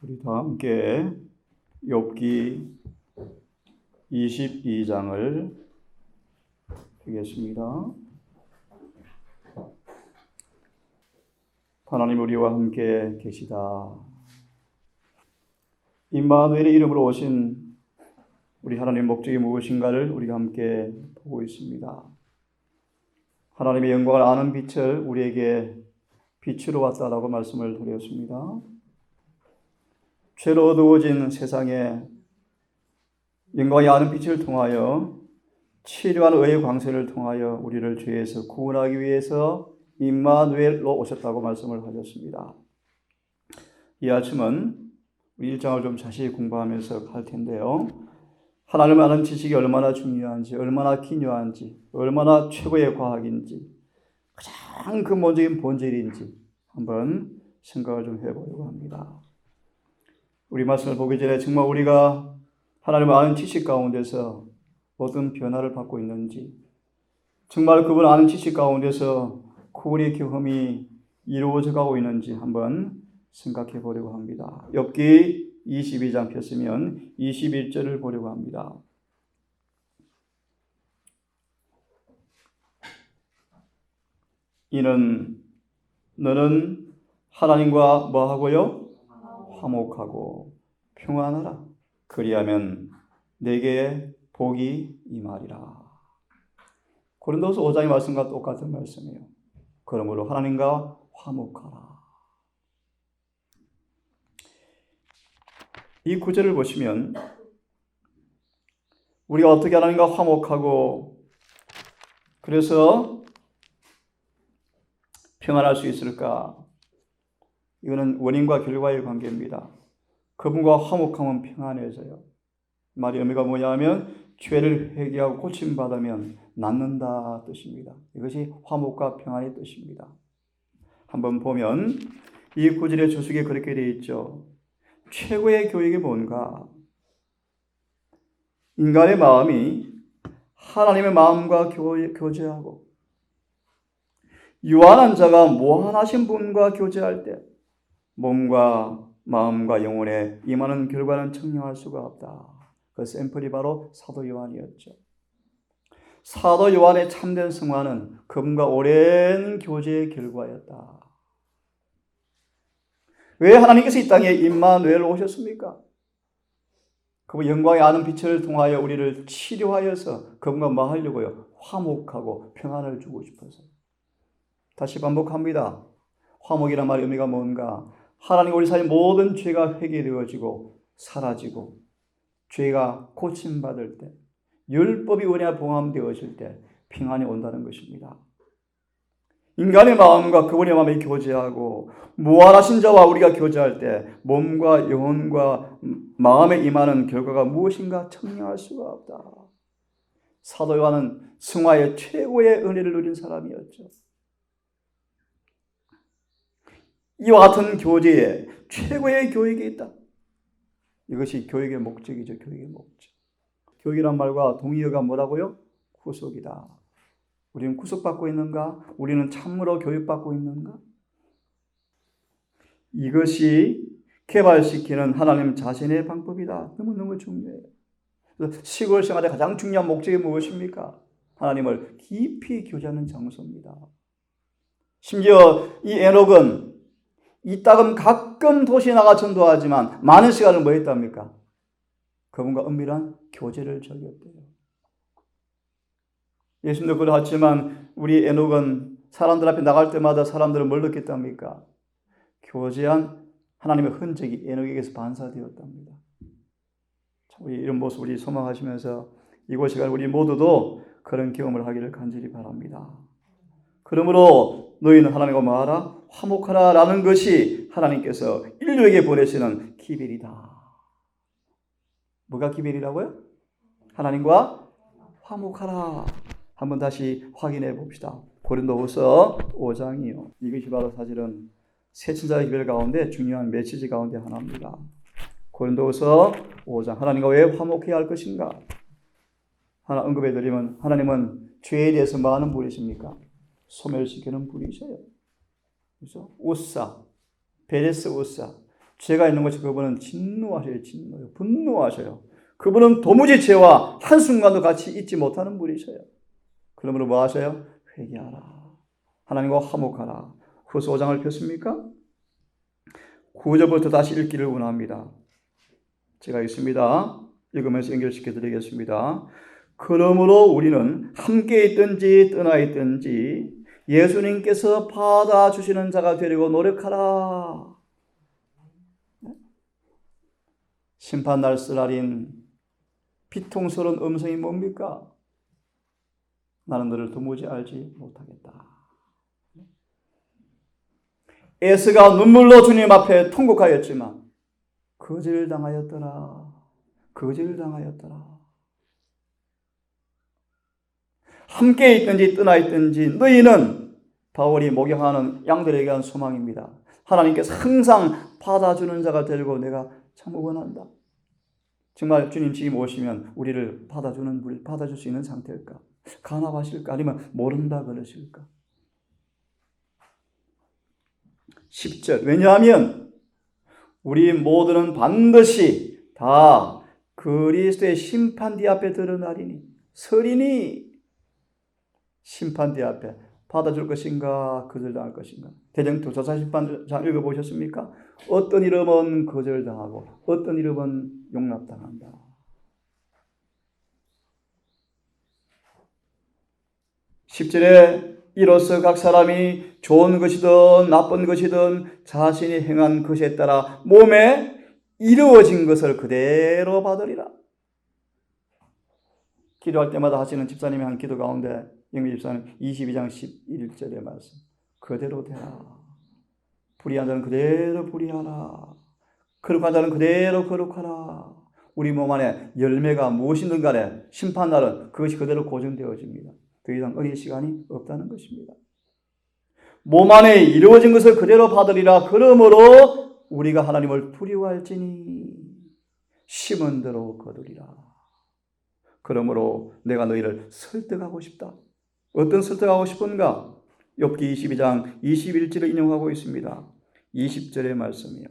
우리 다 함께 욥기 22장을 보겠습니다. 하나님 우리와 함께 계시다. 임마누엘의 이름으로 오신 우리 하나님 목적이 무엇인가를 우리가 함께 보고 있습니다. 하나님의 영광을 아는 빛을 우리에게 빛으로 왔다라고 말씀을 드렸습니다. 죄로 어두워진 세상에 영광이 아는 빛을 통하여 치료하는 의의 광선을 통하여 우리를 죄에서 구원하기 위해서 임마누엘로 오셨다고 말씀을 하셨습니다. 이 아침은 우리 1장을 좀 자세히 공부하면서 할 텐데요. 하나님을 아는 지식이 얼마나 중요한지, 얼마나 기묘한지, 얼마나 최고의 과학인지, 가장 근본적인 본질인지 한번 생각을 좀 해보려고 합니다. 우리 말씀을 보기 전에 정말 우리가 하나님을 아는 지식 가운데서 어떤 변화를 받고 있는지, 정말 그분 아는 지식 가운데서 구원의 경험이 이루어져 가고 있는지 한번 생각해 보려고 합니다. 욥기 22장 폈으면 21절을 보려고 합니다. 이는 너는 하나님과 뭐하고요? 화목하고 평안하라. 그리하면 내게 복이 임하리라. 고린도서 5장의 말씀과 똑같은 말씀이에요. 그러므로 하나님과 화목하라. 이 구절을 보시면 우리가 어떻게 하나님과 화목하고 그래서 평안할 수 있을까? 이거는 원인과 결과의 관계입니다. 그분과 화목하면 평안해져요. 말의 의미가 뭐냐면 죄를 회개하고 고침받으면 낫는다 뜻입니다. 이것이 화목과 평안의 뜻입니다. 한번 보면 이 구절의 주석에 그렇게 되어 있죠. 최고의 교육이 뭔가? 인간의 마음이 하나님의 마음과 교제하고 유한한 자가 무한하신 분과 교제할 때 몸과 마음과 영혼에 임하는 결과는 청량할 수가 없다. 그 샘플이 바로 사도 요한이었죠. 사도 요한의 참된 성화는 그분과 오랜 교제의 결과였다. 왜 하나님께서 이 땅에 임마누엘로 오셨습니까? 그분 영광의 아는 빛을 통하여 우리를 치료하여서 그분과 뭐 하려고요? 화목하고 평안을 주고 싶어서. 다시 반복합니다. 화목이란 말의 의미가 뭔가? 하나님 우리 사이의 모든 죄가 회개되어지고 사라지고 죄가 고침받을 때 율법이 은혜와 봉함되어질 때 평안이 온다는 것입니다. 인간의 마음과 그분의 마음이 교제하고 무한하신 자와 우리가 교제할 때 몸과 영혼과 마음에 임하는 결과가 무엇인가 청량할 수가 없다. 사도 요한은 승화의 최고의 은혜를 누린 사람이었죠. 이와 같은 교제에 최고의 교육이 있다. 이것이 교육의 목적이죠. 교육의 목적. 교육이란 말과 동의어가 뭐라고요? 구속이다. 우리는 구속받고 있는가? 우리는 참으로 교육받고 있는가? 이것이 개발시키는 하나님 자신의 방법이다. 너무너무 중요해요. 시골 생활의 가장 중요한 목적이 무엇입니까? 하나님을 깊이 교제하는 장소입니다. 심지어 이 에녹은 이따금 가끔 도시에 나가 전도하지만 많은 시간을 뭐 했답니까? 그분과 은밀한 교제를 즐겼대요. 예수님도 그러했지만 우리 에녹은 사람들 앞에 나갈 때마다 사람들을 뭘 느꼈답니까? 교제한 하나님의 흔적이 에녹에게서 반사되었답니다. 우리 이런 모습 우리 소망하시면서 이곳 시간 우리 모두도 그런 경험을 하기를 간절히 바랍니다. 그러므로 너희는 하나님과 뭐하라? 화목하라 라는 것이 하나님께서 인류에게 보내시는 기별이다. 뭐가 기별이라고요? 하나님과 화목하라. 한번 다시 확인해 봅시다. 고린도후서 5장이요. 이것이 바로 사실은 새친자의 기별 가운데 중요한 메시지 가운데 하나입니다. 고린도후서 5장. 하나님과 왜 화목해야 할 것인가? 하나 언급해 드리면 하나님은 죄에 대해서 뭐 하는 분이십니까? 소멸시키는 분이셔요. 그래서 우사, 베레스 우사, 죄가 있는 것이 그분은 진노하셔요. 진노요. 분노하셔요. 그분은 도무지 죄와 한순간도 같이 잊지 못하는 분이셔요. 그러므로 뭐 하셔요? 회개하라. 하나님과 화목하라. 후서 5장을 폈습니까? 9절부터 다시 읽기를 원합니다. 제가 읽습니다. 읽으면서 연결시켜 드리겠습니다. 그러므로 우리는 함께 있든지 떠나 있든지 예수님께서 받아주시는 자가 되려고 노력하라. 심판날 쓰라린 비통스러운 음성이 뭡니까? 나는 너를 도무지 알지 못하겠다. 에스가 눈물로 주님 앞에 통곡하였지만 거절당하였더라. 거절당하였더라. 함께 있든지 떠나 있든지 너희는 바울이 목양하는 양들에게 한 소망입니다. 하나님께서 항상 받아주는 자가 되려고 내가 참 원한다. 정말 주님 지금 오시면 우리를 받아줄 수 있는 상태일까? 간합하실까? 아니면 모른다 그러실까? 10절. 왜냐하면 우리 모두는 반드시 다 그리스도의 심판대 앞에 드러나리니 서리니 심판대 앞에 받아줄 것인가 거절당할 것인가. 대정토 조사심판장 읽어보셨습니까? 어떤 이름은 거절당하고 어떤 이름은 용납당한다. (10절에) 이로써 각 사람이 좋은 것이든 나쁜 것이든 자신이 행한 것에 따라 몸에 이루어진 것을 그대로 받으리라. 기도할 때마다 하시는 집사님이 한 기도 가운데 영미 집사님 22장 11절의 말씀. 그대로 되라. 불의한 자는 그대로 불의하라. 거룩한 자는 그대로 거룩하라. 우리 몸 안에 열매가 무엇이든 간에 심판날은 그것이 그대로 고정되어집니다. 더 이상 어린 시간이 없다는 것입니다. 몸 안에 이루어진 것을 그대로 받으리라. 그러므로 우리가 하나님을 두려워할지니 심은 대로 거두리라. 그러므로 내가 너희를 설득하고 싶다. 어떤 설득하고 싶은가? 욥기 22장 21절을 인용하고 있습니다. 20절의 말씀이요.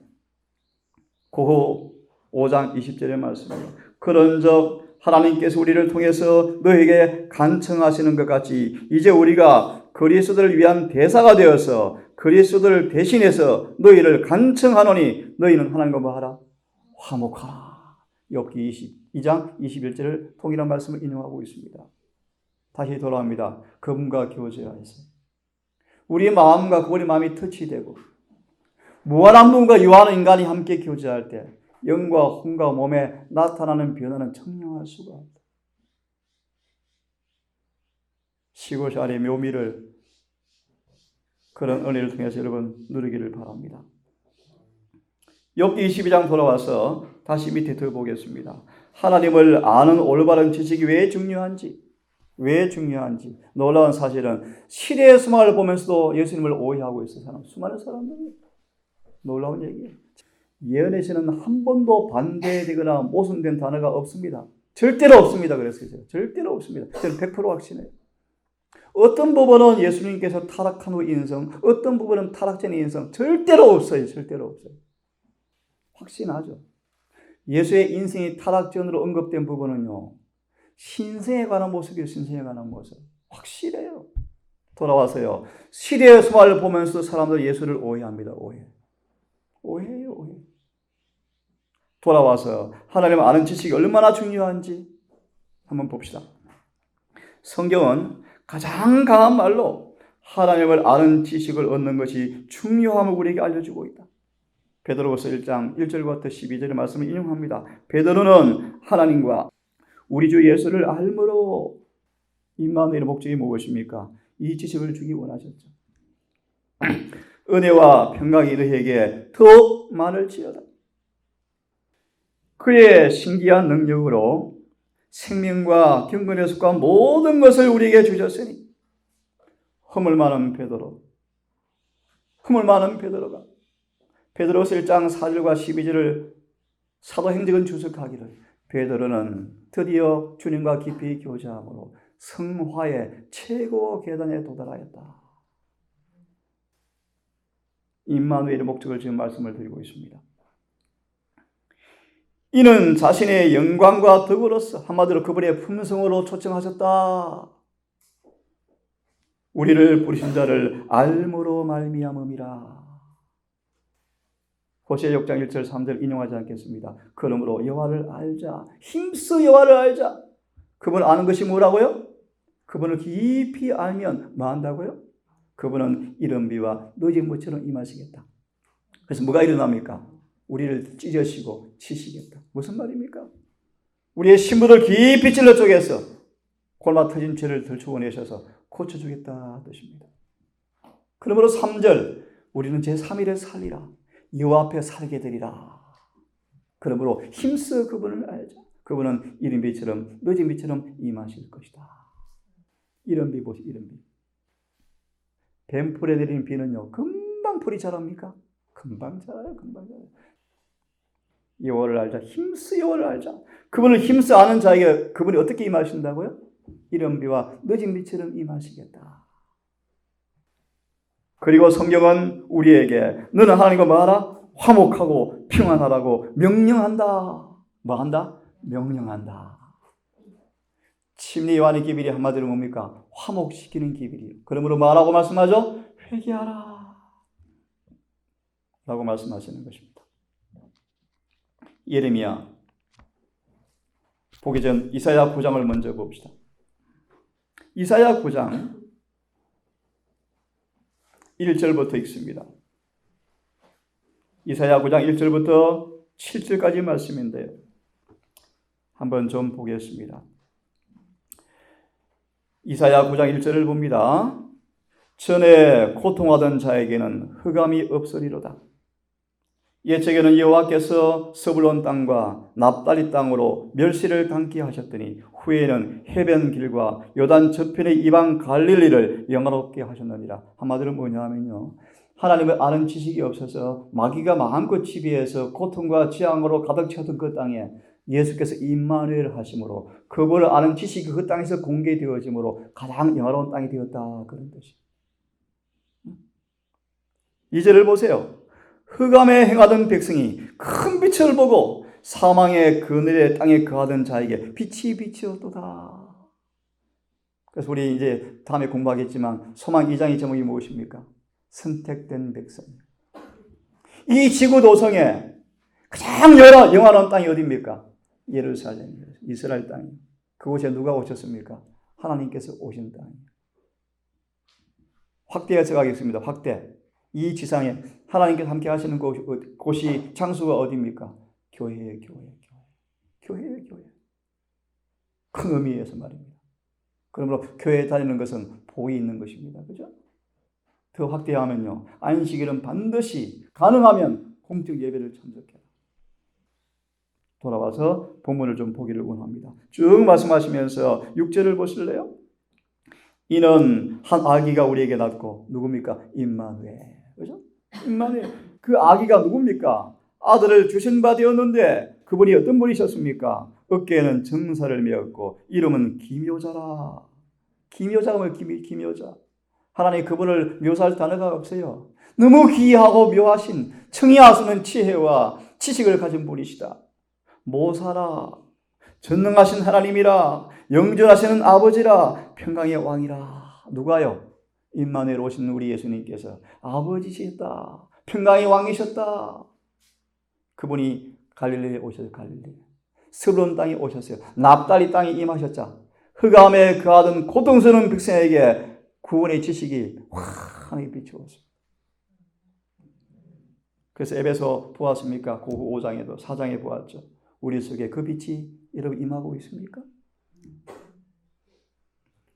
고호 5장 20절의 말씀이요. 그런즉 하나님께서 우리를 통해서 너에게 간청하시는 것 같이 이제 우리가 그리스도를 위한 대사가 되어서 그리스도를 대신해서 너희를 간청하노니 너희는 하나님과 뭐하라? 화목하라. 욥기 22장 21절을 통일한 말씀을 인용하고 있습니다. 다시 돌아옵니다. 그분과 교제하여서 우리의 마음과 그분의 마음이 터치되고 무한한 분과 유한한 인간이 함께 교제할 때 영과 혼과 몸에 나타나는 변화는 청량할 수가 없다. 시고샤의 묘미를 그런 은혜를 통해서 여러분 누리기를 바랍니다. 욥기 22장 돌아와서 다시 밑에 더 보겠습니다. 하나님을 아는 올바른 지식이 왜 중요한지 놀라운 사실은 시대의 수많을 보면서도 예수님을 오해하고 있어요. 수많은 사람들이. 놀라운 얘기예요. 예언에서는 한 번도 반대되거나 모순된 단어가 없습니다. 절대로 없습니다. 그랬어요. 절대로 없습니다. 저는 100% 확신해요. 어떤 부분은 예수님께서 타락한 후 인성, 어떤 부분은 타락 전의 인성, 절대로 없어요. 절대로 없어요. 확신하죠. 예수의 인생이 타락 전으로 언급된 부분은요, 신생에 관한 모습이에요. 신생에 관한 모습. 확실해요. 돌아와서요. 시대의 수말을 보면서 사람들 예수를 오해합니다. 오해예요. 오해. 돌아와서 하나님을 아는 지식이 얼마나 중요한지 한번 봅시다. 성경은 가장 강한 말로 하나님을 아는 지식을 얻는 것이 중요함을 우리에게 알려주고 있다. 베드로후서 1장 1절부터 12절의 말씀을 인용합니다. 베드로는 하나님과 우리 주 예수를 알므로 임마누엘의 목적이 무엇입니까? 이 지식을 주기 원하셨죠. 은혜와 평강이 너희에게 더욱 많을지어다. 그의 신기한 능력으로 생명과 경건의 속과 모든 것을 우리에게 주셨으니 허물 많은 베드로가 베드로서 1장 4절과 12절을 사도행적은 주석하기를 베드로는 드디어 주님과 깊이 교제함으로 성화의 최고 계단에 도달하였다. 임마누엘의 목적을 지금 말씀을 드리고 있습니다. 이는 자신의 영광과 덕으로서 한마디로 그분의 품성으로 초청하셨다. 우리를 부르신 자를 알므로 말미암음이라. 호세아 6장 1절 3절 인용하지 않겠습니다. 그러므로 여호와를 알자. 힘써 여호와를 알자. 그분을 아는 것이 뭐라고요? 그분을 깊이 알면 뭐 한다고요? 그분은 이른비와 늦은 무처럼 임하시겠다. 그래서 뭐가 일어납니까? 우리를 찢으시고 치시겠다. 무슨 말입니까? 우리의 신부를 깊이 찔러 쪼개서 골마 터진 죄를 들추어내셔서 고쳐주겠다 뜻입니다. 그러므로 3절 우리는 제3일에 살리라. 여호와 앞에 살게 되리라. 그러므로 힘써 그분을 알자. 그분은 이른 비처럼 늦은 비처럼 임하실 것이다. 이른 비 보시, 이른 비. 뱀풀에 내리는 비는요, 금방 풀이 자랍니까? 금방 자라요, 금방 자라요. 여호와를 알자. 힘써 여호와를 알자. 그분을 힘써 아는 자에게 그분이 어떻게 임하신다고요? 이른 비와 늦은 비처럼 임하시겠다. 그리고 성경은 우리에게 너는 하나님과 뭐하라? 화목하고 평안하라고 명령한다. 뭐한다? 명령한다. 침례 요한의 기별이 한마디로 뭡니까? 화목시키는 기별이에요. 그러므로 뭐라고 말씀하죠? 회개하라 라고 말씀하시는 것입니다. 예레미야 보기 전 이사야 9장을 먼저 봅시다. 이사야 9장 1절부터 읽습니다. 이사야 9장 1절부터 7절까지 말씀인데요. 한번 좀 보겠습니다. 이사야 9장 1절을 봅니다. 전에 고통하던 자에게는 흑암이 없으리로다. 옛적에는 여호와께서 스불론 땅과 납달리 땅으로 멸시를 당케 하셨더니 후에는 해변 길과 요단 저편의 이방 갈릴리를 영화롭게 하셨느니라. 한마디로 뭐냐 하면요, 하나님을 아는 지식이 없어서 마귀가 마음껏 지배해서 고통과 재앙으로 가득 차던 그 땅에 예수께서 임마누엘 하심으로 그분을 아는 지식이 그 땅에서 공개되어짐으로 가장 영화로운 땅이 되었다. 그런 뜻이에요. 2절을 보세요. 흑암에 행하던 백성이 큰 빛을 보고 사망의 그늘의 땅에 거하던 자에게 빛이 비치었도다. 그래서 우리 이제 다음에 공부하겠지만 소망 2장의 제목이 무엇입니까? 선택된 백성. 이 지구 도성에 가장 영화로운 땅이 어디입니까? 예루살렘, 이스라엘 땅이. 그곳에 누가 오셨습니까? 하나님께서 오신 땅이에요. 확대해서 가겠습니다. 확대. 이 지상에 하나님께서 함께 하시는 곳이 장소가 어디입니까? 교회예요, 교회. 큰 의미에서 말입니다. 그러므로 교회에 다니는 것은 복이 있는 것입니다. 그죠? 더 확대하면요, 안식일은 반드시 가능하면 공적 예배를 참석해라. 돌아와서 본문을 좀 보기를 원합니다. 쭉 말씀하시면서 6절을 보실래요? 이는 한 아기가 우리에게 낳고 누굽니까? 임마누엘. 그죠? 임마누엘. 그 아기가 누굽니까? 아들을 주신 바 되었는데 그분이 어떤 분이셨습니까? 어깨에는 정사를 메었고 이름은 기묘자라. 기묘자가 뭐예요? 기묘자. 하나님 그분을 묘사할 단어가 없어요. 너무 기이하고 묘하신 청이 하수는 지혜와 지식을 가진 분이시다. 모사라. 전능하신 하나님이라. 영존하시는 아버지라. 평강의 왕이라. 누가요? 임마누엘 오신 우리 예수님께서 아버지시다. 평강의 왕이셨다. 그분이 갈릴리에 오셔서 갈릴리. 스불론 땅에 오셨어요. 납달리 땅에 임하셨자. 흑암에 거하던 고통스러운 백성에게 구원의 지식이 환하게 비추었습니다. 그래서 에베소 보았습니까? 그 5장에도 4장에 보았죠. 우리 속에 그 빛이 여러분 임하고 있습니까?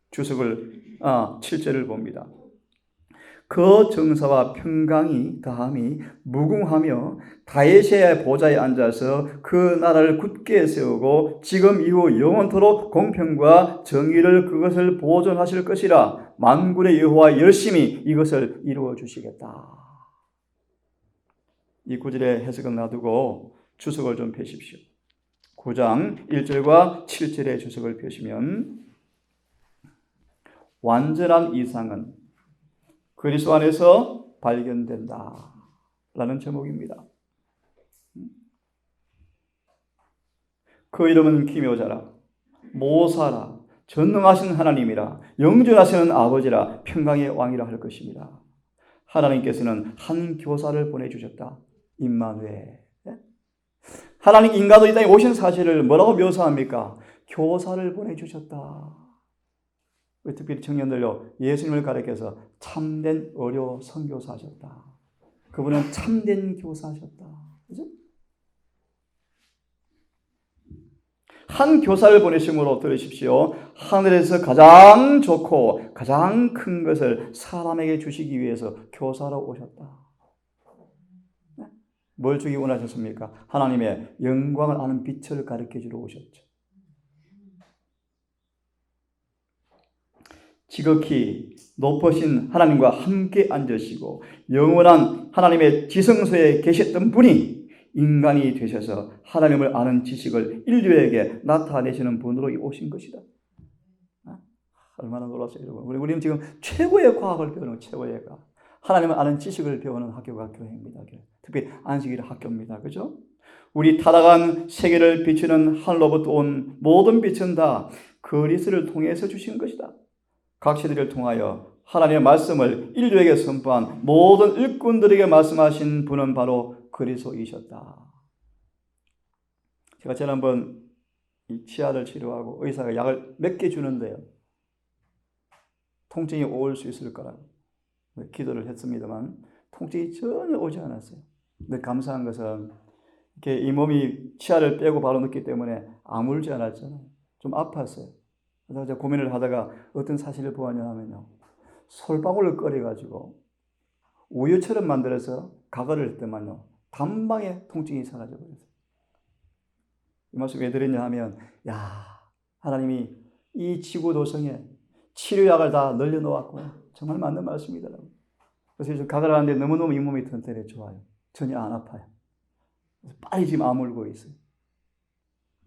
주석을 7절을 봅니다. 그 정사와 평강이 다함이 무궁하며 다윗의 보좌에 앉아서 그 나라를 굳게 세우고 지금 이후 영원토록 공평과 정의를 그것을 보존하실 것이라. 만군의 여호와 열심히 이것을 이루어 주시겠다. 이 구절의 해석은 놔두고 주석을 좀 펴십시오. 9장 1절과 7절의 주석을 펴시면 완전한 이상은 그리스도 안에서 발견된다 라는 제목입니다. 그 이름은 기묘자라, 모사라, 전능하신 하나님이라, 영존하시는 아버지라, 평강의 왕이라 할 것입니다. 하나님께서는 한 교사를 보내주셨다. 임마누엘. 하나님 인간으로 이 땅에 오신 사실을 뭐라고 묘사합니까? 교사를 보내주셨다. 특별히 청년들요, 예수님을 가리켜서 참된 어려 선교사하셨다. 그분은 참된 교사하셨다. 그죠? 한 교사를 보내심으로 들으십시오. 하늘에서 가장 좋고 가장 큰 것을 사람에게 주시기 위해서 교사로 오셨다. 뭘 주기 원하셨습니까? 하나님의 영광을 아는 빛을 가르쳐 주러 오셨죠. 지극히 높으신 하나님과 함께 앉으시고 영원한 하나님의 지성소에 계셨던 분이 인간이 되셔서 하나님을 아는 지식을 인류에게 나타내시는 분으로 오신 것이다. 얼마나 놀랐어요, 여러분. 우리는 지금 최고의 과학을 배우는 최고의 과학. 하나님을 아는 지식을 배우는 학교가 교회입니다. 특히 안식일 학교입니다. 그죠? 우리 타락한 세계를 비추는 하늘로부터 온 모든 빛은 다 그리스도를 통해서 주신 것이다. 각 시대를 통하여 하나님의 말씀을 인류에게 선포한 모든 일꾼들에게 말씀하신 분은 바로 그리스도이셨다. 제가 지난번 이 치아를 치료하고 의사가 약을 몇 개 주는데요, 통증이 올 수 있을 거라고 기도를 했습니다만 통증이 전혀 오지 않았어요. 근데 감사한 것은 이렇게 이 몸이 치아를 빼고 바로 넣기 때문에 아물지 않았잖아요. 좀 아팠어요. 그래서 제가 고민을 하다가 어떤 사실을 보았냐 하면요, 솔방울을 끓여가지고 우유처럼 만들어서 가글을 했더만요, 단방에 통증이 사라져버렸어요. 이 말씀 왜 드렸냐 하면, 하나님이 이 지구 도성에 치료약을 다 널려놓았구나. 정말 맞는 말씀이다. 그래서 요즘 가글 하는데 너무너무 이 몸이 튼튼해 좋아요. 전혀 안 아파요. 그래서 빨리 지금 아물고 있어요.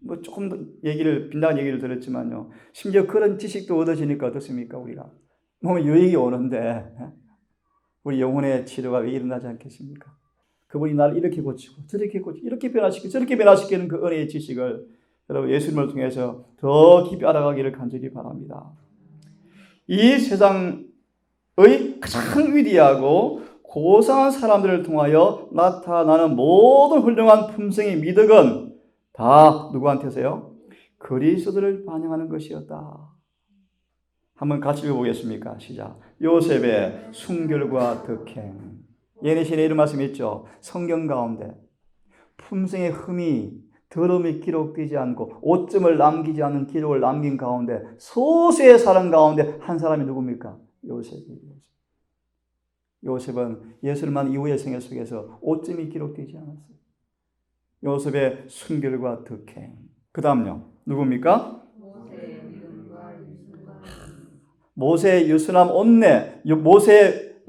뭐 조금 더 빈다는 얘기를 들었지만요, 심지어 그런 지식도 얻어지니까 어떻습니까? 우리가 몸에 유익이 오는데 우리 영혼의 치료가 왜 일어나지 않겠습니까? 그분이 나를 이렇게 고치고 저렇게 고치고 이렇게 변화시키고 저렇게 변화시키는 그 은혜의 지식을 여러분 예수님을 통해서 더 깊이 알아가기를 간절히 바랍니다. 이 세상의 가장 위대하고 고상한 사람들을 통하여 나타나는 모든 훌륭한 품성의 미덕은 다 누구한테서요? 그리스도를 반영하는 것이었다. 한번 같이 읽어보겠습니까? 시작. 요셉의 순결과 덕행. 예내신에 이런 말씀이 있죠. 성경 가운데 품성의 흠이 더러움이 기록되지 않고 오점을 남기지 않는 기록을 남긴 가운데 소수의 사람 가운데 한 사람이 누굽니까? 요셉이에요. 요셉은 예술만 이후의 생애 속에서 오점이 기록되지 않았어요. 요셉의 순결과 덕행. 그 다음요. 누굽니까? 모세, 유수남, 온내. 모세,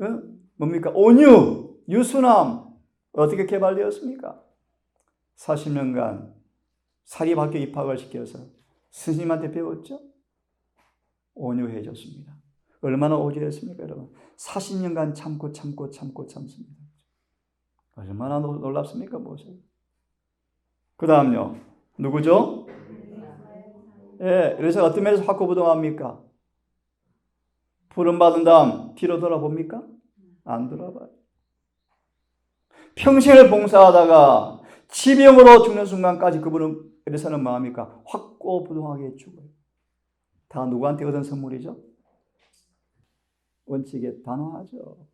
뭡니까? 온유, 유수남. 어떻게 개발되었습니까? 40년간 사립학교 입학을 시켜서 스님한테 배웠죠? 온유해졌습니다. 얼마나 오지했습니까, 여러분? 40년간 참습니다. 얼마나 놀랍습니까, 모세? 그 다음요. 누구죠? 그래서 어떤 면에서 확고부동합니까? 부름받은 다음 뒤로 돌아봅니까? 안 돌아봐요. 평생을 봉사하다가 지병으로 죽는 순간까지 그분은 에리사는 뭐합니까? 확고부동하게 죽어요. 다 누구한테 얻은 선물이죠? 원칙에 단호하죠.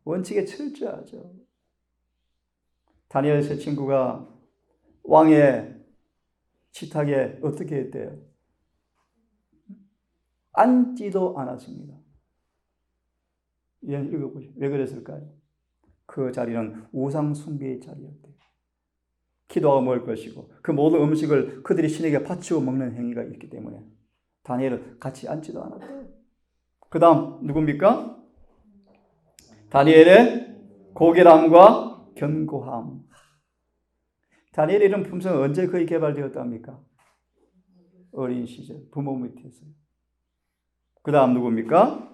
원칙에 철저하죠. 다니엘 세 친구가 왕의 식탁에 어떻게 했대요? 앉지도 않았습니다. 읽어보시죠. 왜 그랬을까요? 그 자리는 우상 숭배의 자리였대요. 기도하고 먹을 것이고 그 모든 음식을 그들이 신에게 바치고 먹는 행위가 있기 때문에 다니엘은 같이 앉지도 않았대요. 그 다음 누굽니까? 다니엘의 고결함과 견고함. 다니엘의 이런 품성은 언제 거의 개발되었답니까? 어린 시절 부모 밑에서. 그 다음 누굽니까?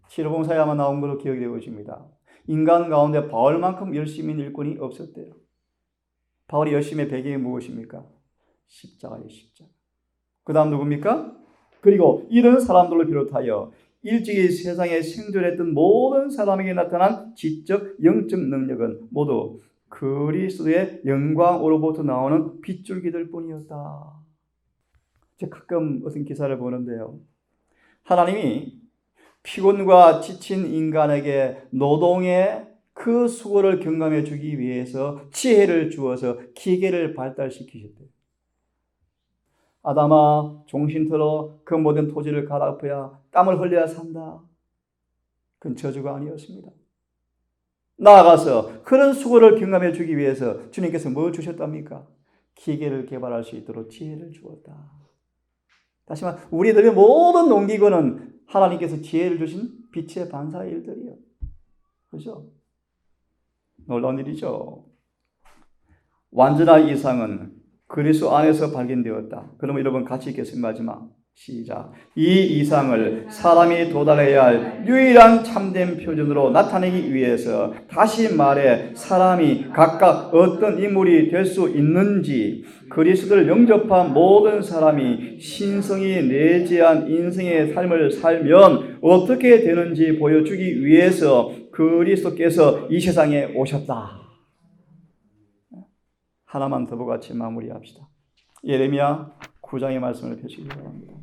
치료봉사에만 나온 걸로 기억되어 있습니다. 인간 가운데 바울만큼 열심히 일꾼이 없었대요. 바울의 열심의 배경이 무엇입니까? 십자가의 십자가. 그 다음 누굽니까? 그리고 이런 사람들을 비롯하여 일찍이 세상에 생존했던 모든 사람에게 나타난 지적, 영적 능력은 모두 그리스도의 영광으로부터 나오는 빗줄기들 뿐이었다. 제가 가끔 어떤 기사를 보는데요. 하나님이 피곤과 지친 인간에게 노동의 그 수고를 경감해 주기 위해서 지혜를 주어서 기계를 발달시키셨대요. 아담아, 종신터로 그 모든 토지를 갈아엎어야 땀을 흘려야 산다. 그건 저주가 아니었습니다. 나아가서 그런 수고를 경감해 주기 위해서 주님께서 뭐 주셨답니까? 기계를 개발할 수 있도록 지혜를 주었다. 다시 말해 우리들의 모든 농기구는 하나님께서 지혜를 주신 빛의 반사의 일들이요. 그렇죠? 놀라운 일이죠. 완전한 이상은 그리스도 안에서 발견되었다. 그러면 여러분 같이 읽겠습니다. 마지막 시작. 이 이상을 사람이 도달해야 할 유일한 참된 표준으로 나타내기 위해서 다시 말해 사람이 각각 어떤 인물이 될 수 있는지 그리스도를 영접한 모든 사람이 신성이 내재한 인생의 삶을 살면 어떻게 되는지 보여주기 위해서 그리스도께서 이 세상에 오셨다. 하나만 더 보고 같이 마무리합시다. 예레미야 9장의 말씀을 펴시기 바랍니다.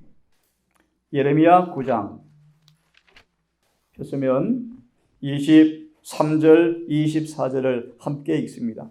예레미야 9장 폈으면 23절, 24절을 함께 읽습니다.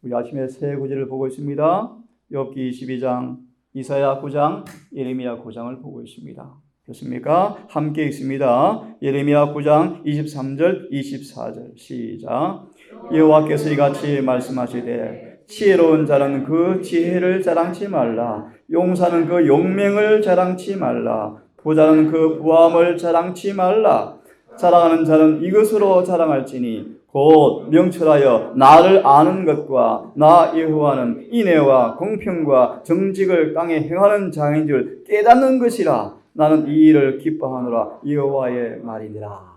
우리 아침에 세 구절을 보고 있습니다. 욥기 22장, 이사야 9장, 예레미야 9장을 보고 있습니다. 그렇습니까? 함께 읽습니다. 예레미야 9장 23절, 24절 시작. 여호와께서 이같이 말씀하시되 지혜로운 자는 그 지혜를 자랑치 말라. 용사는 그 용맹을 자랑치 말라. 부자는 그 부함을 자랑치 말라. 자랑하는 자는 이것으로 자랑할지니 곧 명철하여 나를 아는 것과 나 여호와는 인애와 공평과 정직을 땅에 행하는 자인 줄 깨닫는 것이라. 나는 이 일을 기뻐하노라. 여호와의 말이니라.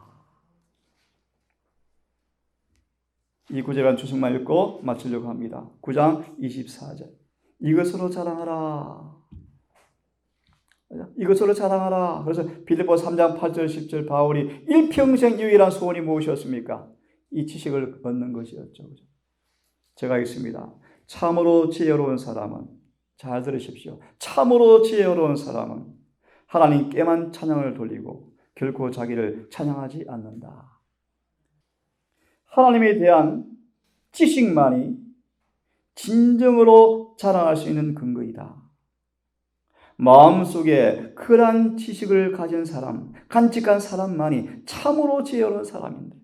이 구절은 주석만 읽고 마치려고 합니다. 9장 24절. 이것으로 자랑하라. 이것으로 자랑하라. 그래서 빌립보 3장 8절 10절 바울이 일평생 유일한 소원이 무엇이었습니까? 이 지식을 얻는 것이었죠. 제가 읽습니다. 참으로 지혜로운 사람은, 잘 들으십시오. 참으로 지혜로운 사람은 하나님께만 찬양을 돌리고 결코 자기를 찬양하지 않는다. 하나님에 대한 지식만이 진정으로 자랑할 수 있는 근거이다. 마음속에 그러한 지식을 가진 사람, 간직한 사람만이 참으로 지혜로운 사람인데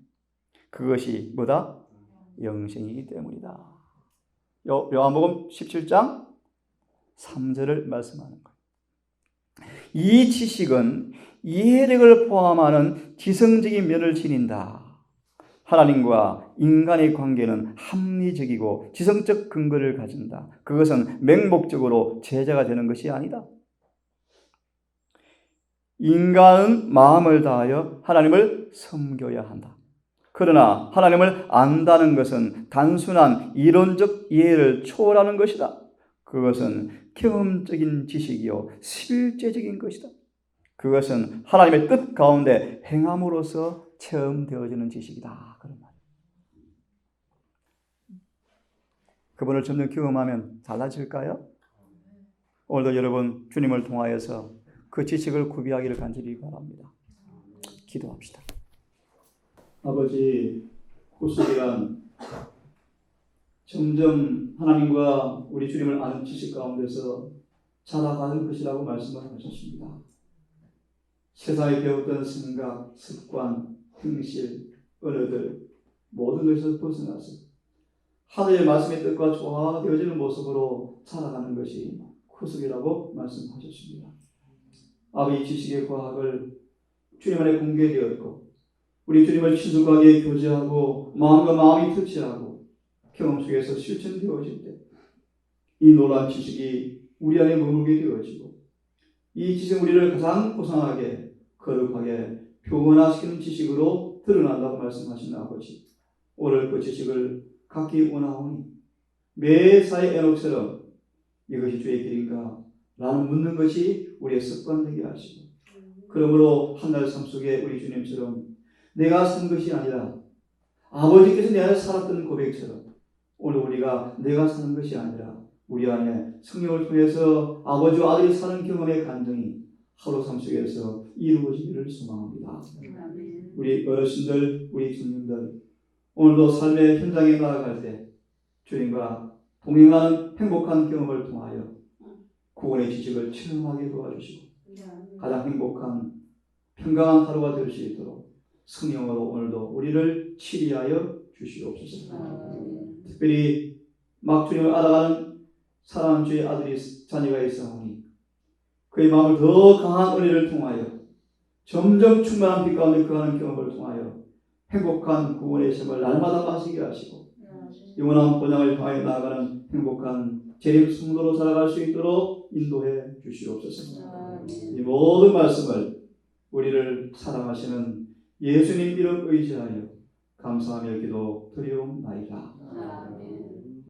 그것이 뭐다? 영생이기 때문이다. 요한복음 17장 3절을 말씀하는 거예요. 이 지식은 이해력을 포함하는 지성적인 면을 지닌다. 하나님과 인간의 관계는 합리적이고 지성적 근거를 가진다. 그것은 맹목적으로 제자가 되는 것이 아니다. 인간은 마음을 다하여 하나님을 섬겨야 한다. 그러나 하나님을 안다는 것은 단순한 이론적 이해를 초월하는 것이다. 그것은 경험적인 지식이요 실제적인 것이다. 그것은 하나님의 뜻 가운데 행함으로써 체험되어지는 지식이다. 그런 말. 그분을 점점 경험하면 달라질까요? 오늘도 여러분 주님을 통하여서 그 지식을 구비하기를 간절히 바랍니다. 기도합시다. 아버지, 구속이란 점점 하나님과 우리 주님을 아는 지식 가운데서 자라가는 것이라고 말씀을 하셨습니다. 세상에 배웠던 생각, 습관, 행실, 언어들 모든 것에서 벗어나서 하나님의 말씀의 뜻과 조화되어지는 모습으로 살아가는 것이 구속이라고 말씀하셨습니다. 아버지 지식의 과학을 주님 안에 공개되었고 우리 주님을 친숙하게 교제하고 마음과 마음이 터치하고 경험 속에서 실천되어질 때 이 놀라운 지식이 우리 안에 머물게 되어지고 이 지식은 우리를 가장 고상하게 거룩하게 표현화시키는 지식으로 드러난다고 말씀하신 아버지, 오늘 그 지식을 갖기 원하오니 매사에 에녹처럼 이것이 주의 길인가? 라는 묻는 것이 우리의 습관되게 하시고, 그러므로 한날 삶 속에 우리 주님처럼 내가 산 것이 아니라 아버지께서 내 안에 살았던 고백처럼 오늘 우리가 내가 사는 것이 아니라 우리 안에 성령을 통해서 아버지와 아들이 사는 경험의 간증이 하루 삶 속에서 이루어지기를 소망합니다. 우리 어르신들, 우리 청년들, 오늘도 삶의 현장에 나아갈 때 주님과 동행하는 행복한 경험을 통하여 구원의 지식을 체험하게 도와주시고 가장 행복한 평강한 하루가 될 수 있도록 성령으로 오늘도 우리를 치리하여 주시옵소서. 특별히 막 주님을 알아가는 사랑하는 주의 아들이 자녀가 있사오니 그의 마음을 더 강한 은혜를 통하여 점점 충만한 빛 가운데 거하는 경험을 통하여 행복한 구원의 삶을 날마다 마시게 하시고 영원한 본향을 향하여 나아가는 행복한 재림 성도로 살아갈 수 있도록 인도해 주시옵소서. 이 모든 말씀을 우리를 사랑하시는 예수님 이름 의지하여 감사하며 기도 드리옵나이다.